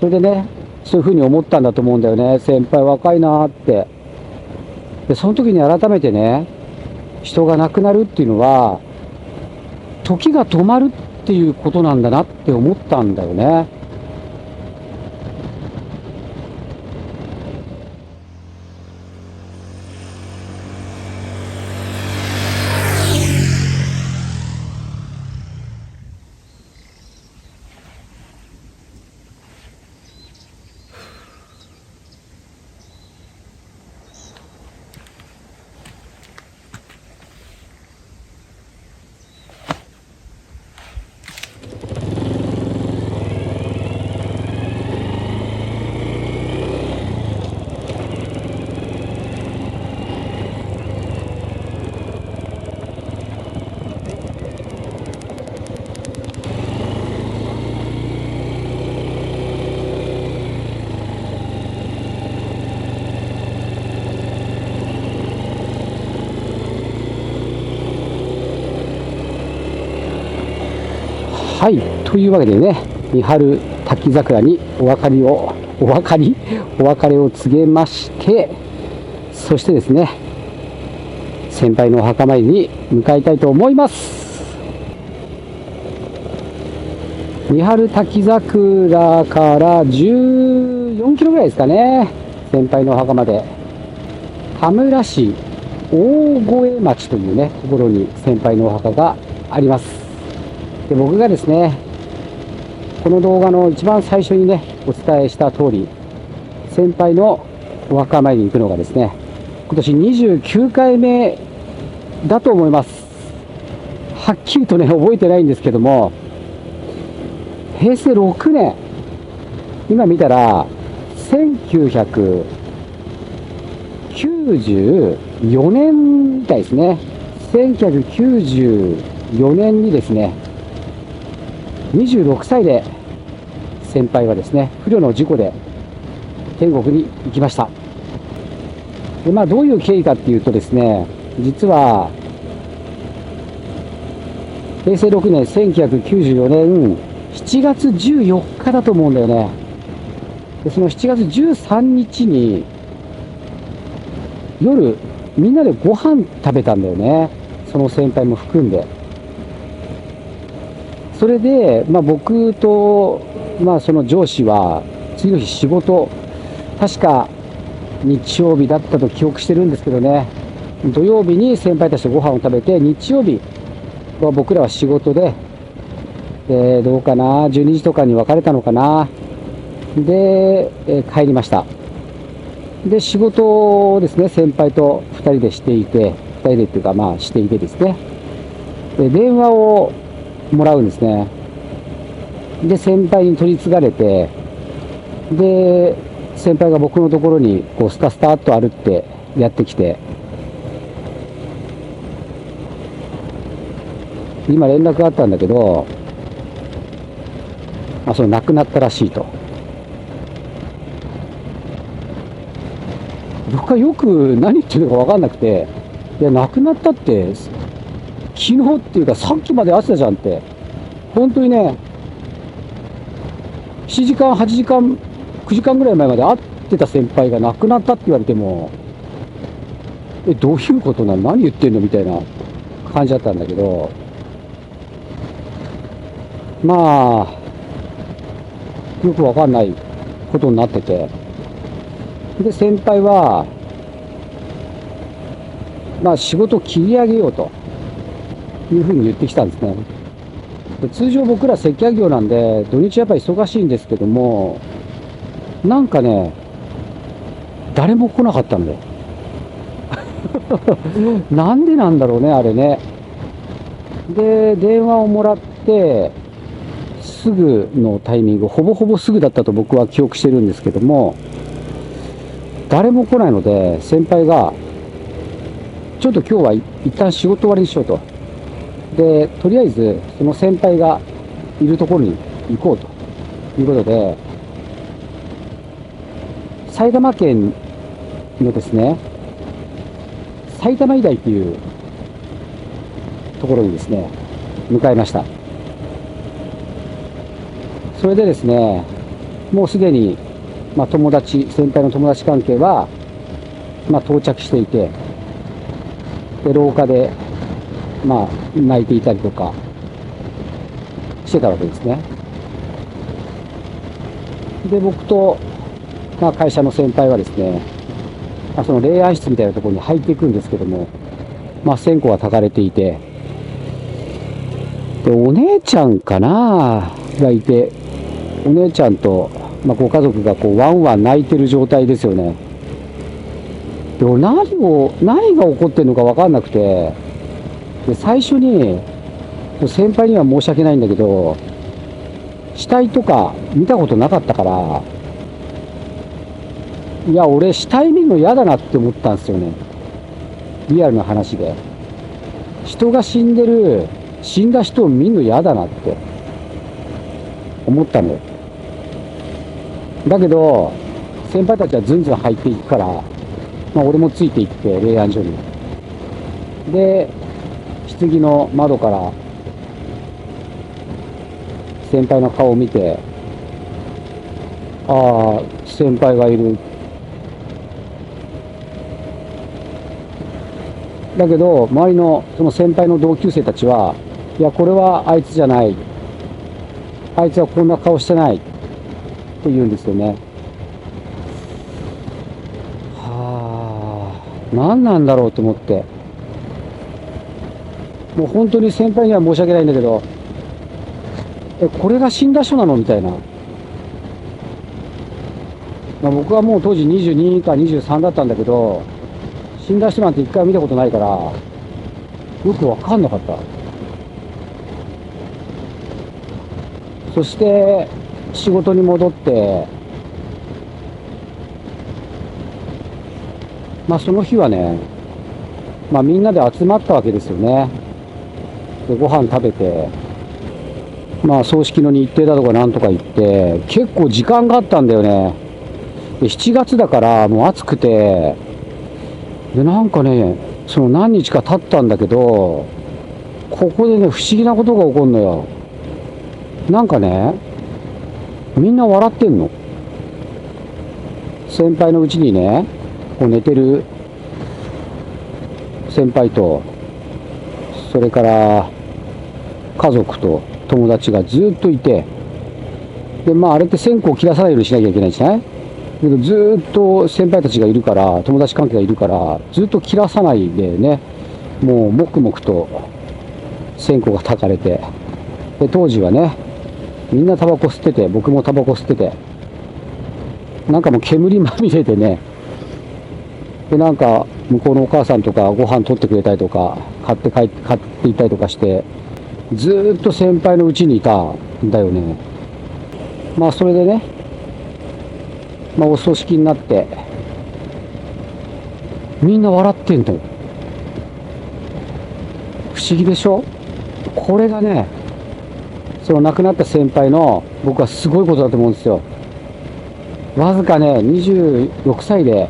それでね、そういうふうに思ったんだと思うんだよね。先輩若いなーって。で、その時に改めてね、人が亡くなるっていうのは、時が止まるっていうことなんだなって思ったんだよね。はい、というわけでね、三春滝桜にお別れを告げまして、そしてですね、先輩のお墓参りに向かいたいと思います。三春滝桜から14キロぐらいですかね、先輩のお墓まで。羽村市大越町というね、ところに先輩のお墓があります。で、僕がですね、この動画の一番最初にね、お伝えした通り、先輩のお墓参りに行くのがですね、今年29回目だと思います。はっきりとね、覚えてないんですけども、平成6年、今見たら、1994年みたいですね。1994年にですね、26歳で先輩はですね、不慮の事故で天国に行きました。で、まあ、どういう経緯かっていうとですね、実は、平成6年、1994年7月14日だと思うんだよね。で、その7月13日に、夜、みんなでご飯食べたんだよね。その先輩も含んで。それで、まあ、僕と、まあ、その上司は次の日仕事、確か日曜日だったと記憶してるんですけどね、土曜日に先輩たちとご飯を食べて、日曜日は僕らは仕事で、どうかな、12時とかに別れたのかな。で、帰りました。で、仕事をですね、先輩と2人でしていて、2人でっていうか、まあ、していてですね、で、電話をもらうんですね。で、先輩に取り継がれて、で、先輩が僕のところにこうスタスタっと歩ってやってきて、今連絡があったんだけど、まあ、その亡くなったらしいと。僕はよく何言ってるのか分かんなくて、いや、亡くなったって、昨日っていうか、さっきまで会ってたじゃんって、本当にね、7時間、8時間、9時間ぐらい前まで会ってた先輩が亡くなったって言われても、どういうことなの、何言ってんのみたいな感じだったんだけど、まあ、よくわかんないことになってて、で、先輩は、まあ、仕事を切り上げようというふうに言ってきたんですね。で、通常僕ら接客業なんで、土日やっぱり忙しいんですけども、なんかね、誰も来なかったんだよ。なんでなんだろうね、あれね。で、電話をもらって、すぐのタイミング、ほぼほぼすぐだったと僕は記憶してるんですけども、誰も来ないので、先輩が、ちょっと今日は一旦仕事終わりにしようと。で、とりあえず、その先輩がいるところに行こうということで、埼玉県のですね、埼玉医大っていうところにですね、向かいました。それでですね、もうすでに、先輩の友達関係は、到着していて、で、廊下で、泣いていたりとかしてたわけですね。で、僕と、会社の先輩はですね、その霊安室みたいなところに入っていくんですけども、線香が焚かれていて、で、お姉ちゃんかながいて、お姉ちゃんと、ご家族がこうワンワン泣いてる状態ですよね。で、何が起こってるのか分かんなくて、で、最初に、先輩には申し訳ないんだけど、死体とか見たことなかったから、いや、俺死体見るの嫌だなって思ったんですよね。リアルな話で。人が死んだ人を見るの嫌だなって思ったのよ。だけど、先輩たちはずんずん入っていくから、俺もついていって、霊安所に。で、棺の窓から、先輩の顔を見て、ああ、先輩がいる。だけど、周りのその先輩の同級生たちは、いや、これはあいつじゃない。あいつはこんな顔してない。と言うんですよね。何なんだろうと思って。もう本当に先輩には申し訳ないんだけど、これが死んだ人なのみたいな。僕はもう当時22か23だったんだけど、死んだ人なんて一回見たことないから、よくわかんなかった。そして、仕事に戻って、その日はね、みんなで集まったわけですよね。で、ご飯食べて、葬式の日程だとかなんとか言って、結構時間があったんだよね。で、7月だからもう暑くて、で、なんかね、その何日か経ったんだけど、ここでね、不思議なことが起こるのよ。なんかね、みんな笑ってんの。先輩のうちにね、こう寝てる先輩と、それから家族と友達がずっといて、で、あれって線香を切らさないようにしなきゃいけないんじゃない？けどずっと先輩たちがいるから、友達関係がいるから、ずっと切らさないでね、もう黙々と線香が焚かれて、で、当時はね、みんなタバコ吸ってて、僕もタバコ吸ってて、なんかもう煙まみれでね、で、なんか向こうのお母さんとかご飯取ってくれたりとか、買っていったりとかして、ずーっと先輩のうちにいたんだよね。それでね、お葬式になって、みんな笑ってんだよ。不思議でしょ？これがね、その亡くなった先輩の、僕はすごいことだと思うんですよ。わずかね、26歳で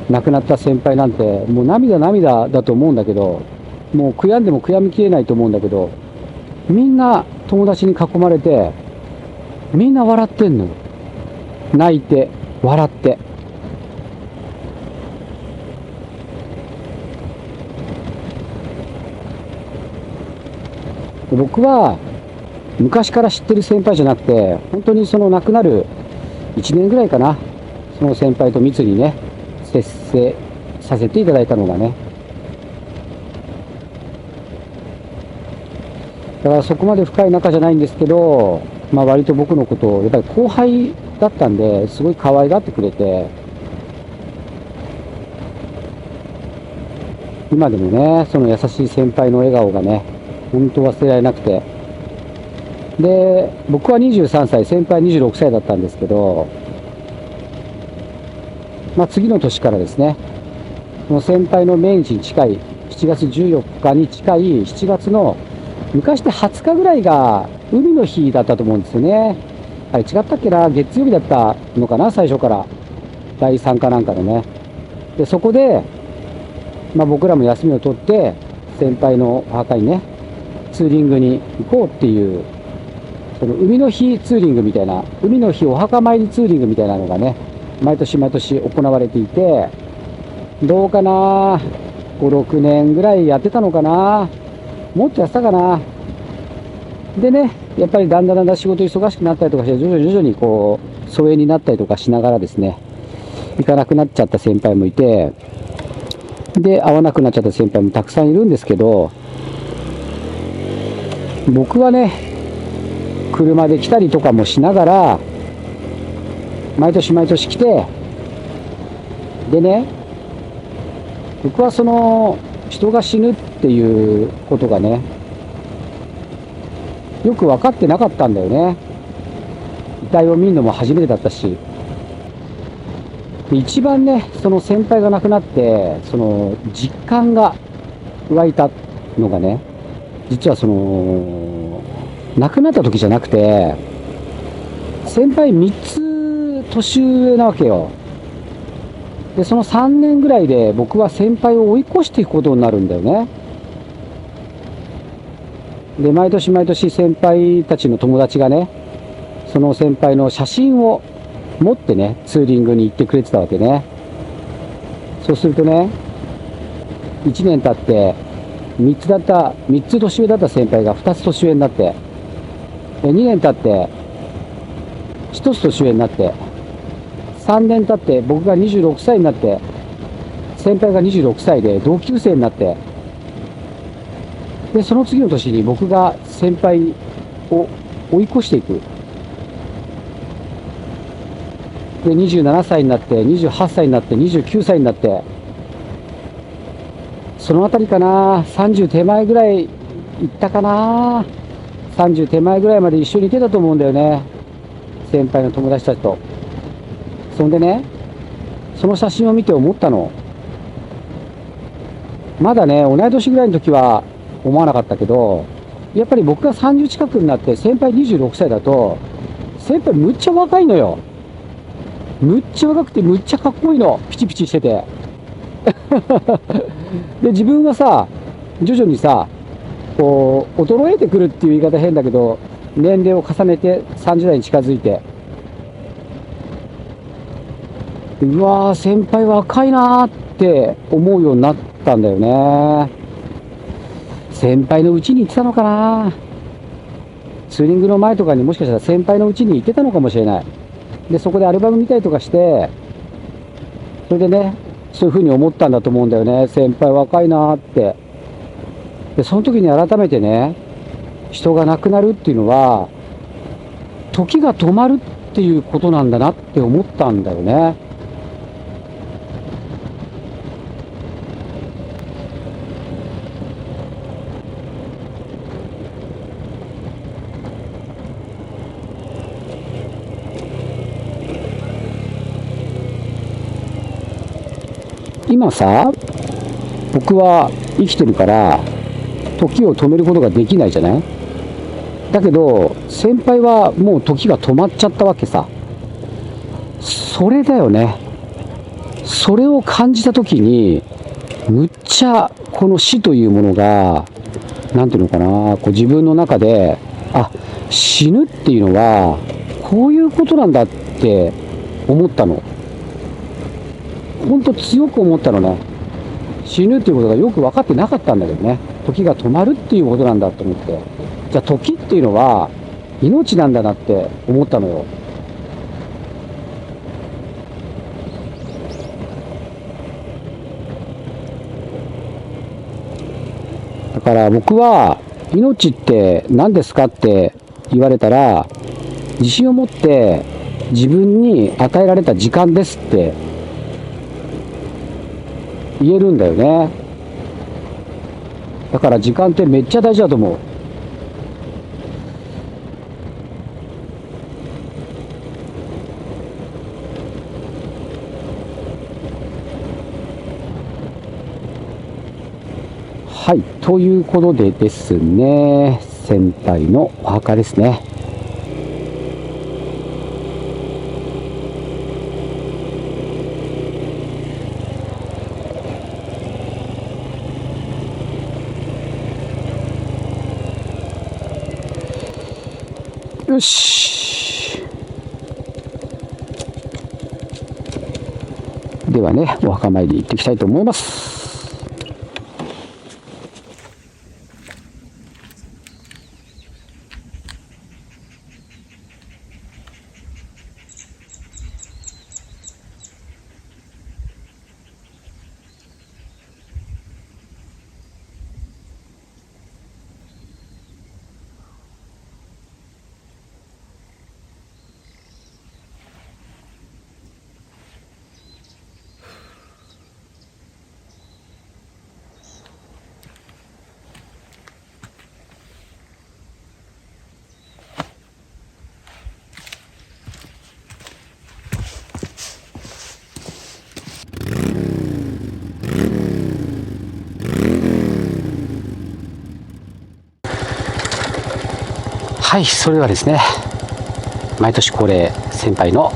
亡くなった先輩なんて、もう涙だと思うんだけど、もう悔やんでも悔やみきれないと思うんだけど、みんな友達に囲まれて、みんな笑ってんのよ。泣いて、笑って。僕は昔から知ってる先輩じゃなくて、本当にその亡くなる1年ぐらいかな、その先輩と密にね、接せさせていただいたのがね。だからそこまで深い仲じゃないんですけど、割と僕のことを、やっぱり後輩だったんで、すごい可愛がってくれて、今でもね、その優しい先輩の笑顔がね、本当忘れられなくて。で、僕は23歳、先輩26歳だったんですけど、次の年からですね、その先輩の命日に近い、7月14日に近い7月の、昔で20日ぐらいが海の日だったと思うんですよね。あれ違ったっけな、月曜日だったのかな、最初から。第3かなんかでね。で、そこで、僕らも休みを取って、先輩のお墓にね、ツーリングに行こうっていうその海の日ツーリングみたいな、海の日お墓参りツーリングみたいなのがね、毎年毎年行われていて、どうかな、5、6年ぐらいやってたのかな、もっとやってたかな。でね、やっぱりだんだんだんだん仕事忙しくなったりとかして、徐々に徐々にこう、疎遠になったりとかしながらですね、行かなくなっちゃった先輩もいて、で、会わなくなっちゃった先輩もたくさんいるんですけど、僕はね、車で来たりとかもしながら、毎年毎年来て、でね、僕はその、人が死ぬっていうことがね、よく分かってなかったんだよね。遺体を見るのも初めてだったし。で一番ね、その先輩が亡くなって、その実感が湧いたのがね、実はその、亡くなった時じゃなくて、先輩3つ年上なわけよ。で、その3年ぐらいで僕は先輩を追い越していくことになるんだよね。で、毎年毎年先輩たちの友達がね、その先輩の写真を持ってね、ツーリングに行ってくれてたわけね。そうするとね、1年経って、3つ年上だった先輩が2つ年上になって、2年経って、1つ年上になって、3年経って僕が26歳になって、先輩が26歳で同級生になって、で、その次の年に僕が先輩を追い越していく。で、27歳になって、28歳になって、29歳になって、そのあたりかな、30手前ぐらい行ったかな、30手前ぐらいまで一緒にいてたと思うんだよね。先輩の友達たちと。そんでね、その写真を見て思ったの。まだね、同い年ぐらいの時は思わなかったけど、やっぱり僕が30近くになって先輩26歳だと、先輩むっちゃ若いのよ。むっちゃ若くてむっちゃかっこいいの。ピチピチしてて。で、自分はさ、徐々にさ、こう、衰えてくるっていう言い方変だけど、年齢を重ねて30代に近づいて、うわー、先輩若いなーって思うようになったんだよね。先輩のうちに行ってたのかな。ツーリングの前とかにもしかしたら先輩のうちに行ってたのかもしれない。で、そこでアルバム見たりとかして、それでね、そういう風に思ったんだと思うんだよね。先輩若いなーって。で、その時に改めてね、人が亡くなるっていうのは、時が止まるっていうことなんだなって思ったんだよね。今さ、僕は生きてるから、時を止めることができないじゃない。だけど、先輩はもう時が止まっちゃったわけさ。それだよね。それを感じたときに、むっちゃこの死というものが、なんていうのかな、こう自分の中で、あ、死ぬっていうのは、こういうことなんだって思ったの。ほんと強く思ったのね。死ぬっていうことがよく分かってなかったんだけどね。時が止まるっていうことなんだと思って。じゃあ時っていうのは、命なんだなって思ったのよ。だから僕は、命って何ですかって言われたら、自信を持って自分に与えられた時間ですって言えるんだよね。だから時間ってめっちゃ大事だと思う。はい、ということでですね、先輩のお墓ですね。よよし。ではね、お墓参り行っていきたいと思います。はい、それではですね、毎年恒例先輩の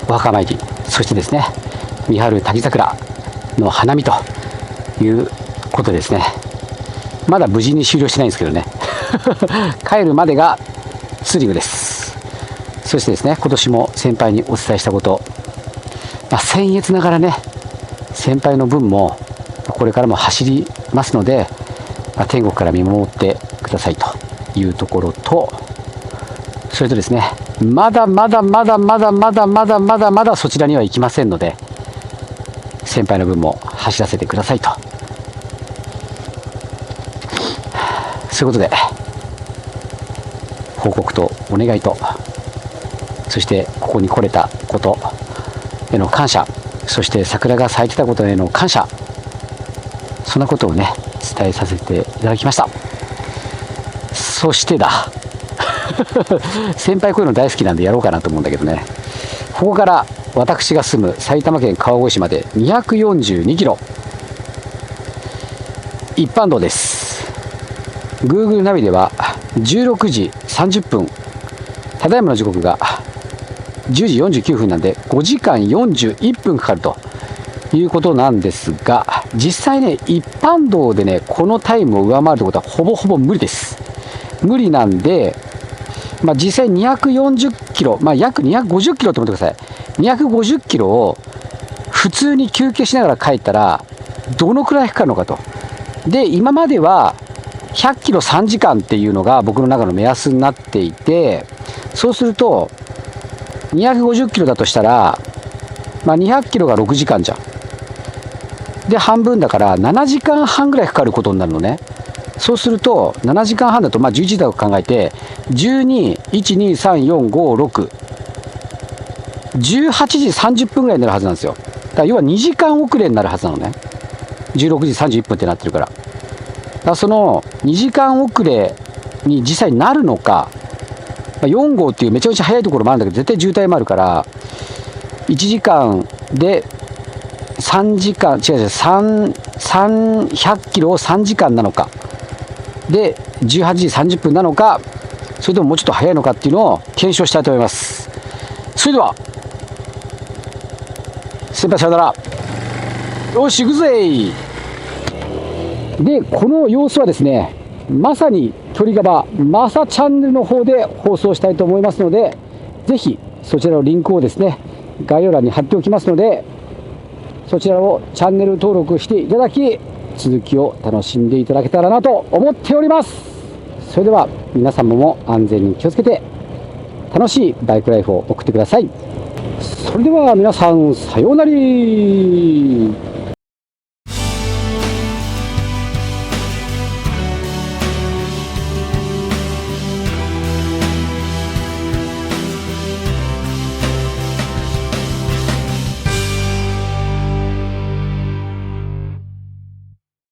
お墓参り、そしてですね、三春滝桜の花見ということですね。まだ無事に終了してないんですけどね帰るまでがツーリングです。そしてですね、今年も先輩にお伝えしたこと、僭越ながらね、先輩の分もこれからも走りますので、天国から見守ってくださいというところと、それとですね、まだまだそちらには行きませんので、先輩の分も走らせてくださいと、そういうことで報告とお願いと、そしてここに来れたことへの感謝、そして桜が咲いてたことへの感謝、そんなことをね伝えさせていただきました。そしてだ先輩こういうの大好きなんでやろうかなと思うんだけどね、ここから私が住む埼玉県川越市まで242キロ、一般道です。 Google ナビでは16時30分、ただいまの時刻が10時49分なんで5時間41分かかるということなんですが、実際ね、一般道でねこのタイムを上回るってことはほぼほぼ無理です。無理なんで、実際240キロ、約250キロと思ってください。250キロを普通に休憩しながら帰ったらどのくらいかかるのかと。で、今までは100キロ3時間っていうのが僕の中の目安になっていて、そうすると250キロだとしたら、200キロが6時間じゃん。で、半分だから7時間半ぐらいかかることになるのね。そうすると7時間半だと11時だと考えて、12、1、2、3、4、5、6、18時30分ぐらいになるはずなんですよ。だから要は2時間遅れになるはずなのね。16時31分ってなってるから。だからその2時間遅れに実際になるのか、4号っていうめちゃめちゃ速いところもあるんだけど、絶対渋滞もあるから、1時間で3時間、300キロを3時間なのか、で、18時30分なのか、それとももうちょっと早いのかっていうのを検証したいと思います。それでは、先輩さよなら。よし、行くぜ。で、この様子はですね、まさに距離ガバマサチャンネルの方で放送したいと思いますので、ぜひそちらのリンクをですね、概要欄に貼っておきますので、そちらをチャンネル登録していただき、続きを楽しんでいただけたらなと思っております。それでは皆様も安全に気をつけて楽しいバイクライフを送ってください。それでは皆さん、さようなら。